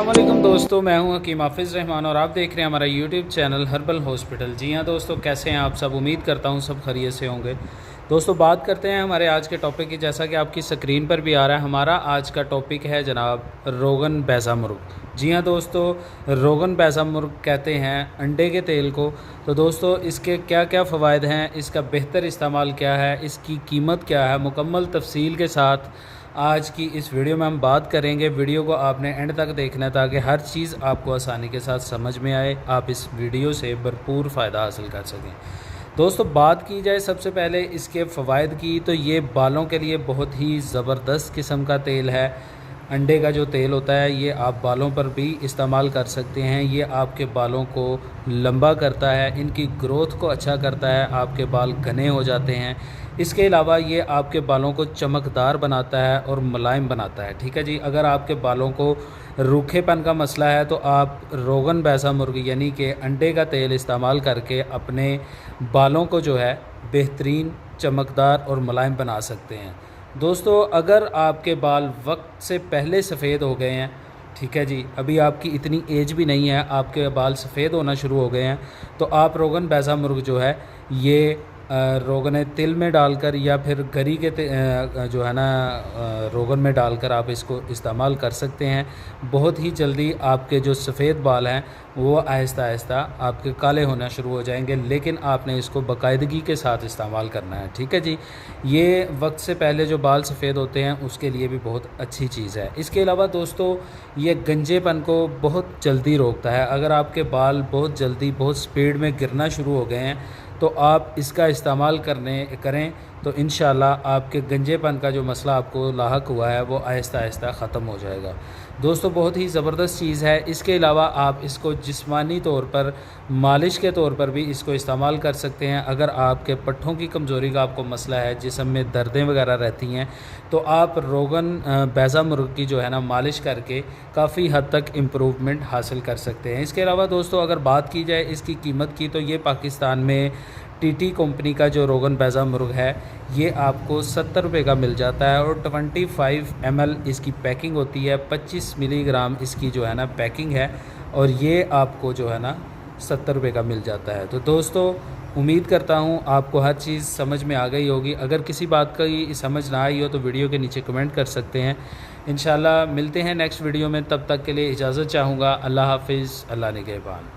अस्सलामुअलैकुम दोस्तों, मैं हूं हकीम हाफिज़ रहमान और आप देख रहे हैं हमारा यूट्यूब चैनल हर्बल हॉस्पिटल। जी हाँ दोस्तों, कैसे हैं आप सब? उम्मीद करता हूं सब खैरियत से होंगे। दोस्तों बात करते हैं हमारे आज के टॉपिक की। जैसा कि आपकी स्क्रीन पर भी आ रहा है, हमारा आज का टॉपिक है जनाब रोगन बैज़ा मुर्ग। जी हाँ दोस्तों, रोगन बैज़ा मुर्ग कहते हैं अंडे के तेल को। तो दोस्तों इसके क्या क्या फ़वाइद हैं, इसका बेहतर इस्तेमाल क्या है, इसकी कीमत क्या है, मुकम्मल तफसील के साथ आज की इस वीडियो में हम बात करेंगे। वीडियो को आपने एंड तक देखना है ताकि हर चीज़ आपको आसानी के साथ समझ में आए, आप इस वीडियो से भरपूर फ़ायदा हासिल कर सकें। दोस्तों बात की जाए सबसे पहले इसके फ़वाइद की, तो ये बालों के लिए बहुत ही ज़बरदस्त किस्म का तेल है। अंडे का जो तेल होता है ये आप बालों पर भी इस्तेमाल कर सकते हैं। ये आपके बालों को लंबा करता है, इनकी ग्रोथ को अच्छा करता है, आपके बाल घने हो जाते हैं। इसके अलावा ये आपके बालों को चमकदार बनाता है और मुलायम बनाता है। ठीक है जी, अगर आपके बालों को रूखेपन का मसला है तो आप रोगन बैज़ा मुर्ग यानी कि अंडे का तेल इस्तेमाल करके अपने बालों को जो है बेहतरीन, चमकदार और मुलायम बना सकते हैं। दोस्तों अगर आपके बाल वक्त से पहले सफ़ेद हो गए हैं, ठीक है जी, अभी आपकी इतनी एज भी नहीं है, आपके बाल सफ़ेद होना शुरू हो गए हैं, तो आप रोगन बैज़ा मुर्ग जो है ये रोगन तिल में डालकर या फिर गरी के जो है ना रोगन में डालकर आप इसको इस्तेमाल कर सकते हैं। बहुत ही जल्दी आपके जो सफ़ेद बाल हैं वो आहिस्ता आहिस्ता आपके काले होना शुरू हो जाएंगे, लेकिन आपने इसको बाकायदगी के साथ इस्तेमाल करना है। ठीक है जी, ये वक्त से पहले जो बाल सफ़ेद होते हैं उसके लिए भी बहुत अच्छी चीज़ है। इसके अलावा दोस्तों ये गंजेपन को बहुत जल्दी रोकता है। अगर आपके बाल बहुत जल्दी बहुत स्पीड में गिरना शुरू हो गए हैं तो आप इसका इस्तेमाल करें तो इंशाल्लाह आपके गंजेपन का जो मसला आपको लाहक हुआ है वो आहिस्ता आहिस्ता ख़त्म हो जाएगा। दोस्तों बहुत ही ज़बरदस्त चीज़ है। इसके अलावा आप इसको जिस्मानी तौर पर मालिश के तौर पर भी इसको इस्तेमाल कर सकते हैं। अगर आपके पट्ठों की कमज़ोरी का आपको मसला है, जिस्म में दर्दें वगैरह रहती हैं, तो आप रोगन बैज़ा मुर्ग की जो है ना मालिश करके काफ़ी हद तक इम्प्रूवमेंट हासिल कर सकते हैं। इसके अलावा दोस्तों अगर बात की जाए इसकी कीमत की, तो ये पाकिस्तान में टीटी कंपनी का जो रोगन बैज़ा मुर्ग है ये आपको 70 रुपये का मिल जाता है और 25 ml इसकी पैकिंग होती है। 25 मिलीग्राम इसकी जो है ना पैकिंग है और ये आपको जो है ना 70 रुपये का मिल जाता है। तो दोस्तों उम्मीद करता हूँ आपको हर चीज़ समझ में आ गई होगी। अगर किसी बात का समझ ना आई हो तो वीडियो के नीचे कमेंट कर सकते हैं। इंशाल्लाह मिलते हैं नेक्स्ट वीडियो में, तब तक के लिए इजाज़त चाहूँगा। अल्लाह हाफिज़, अल्लाह निगहबान।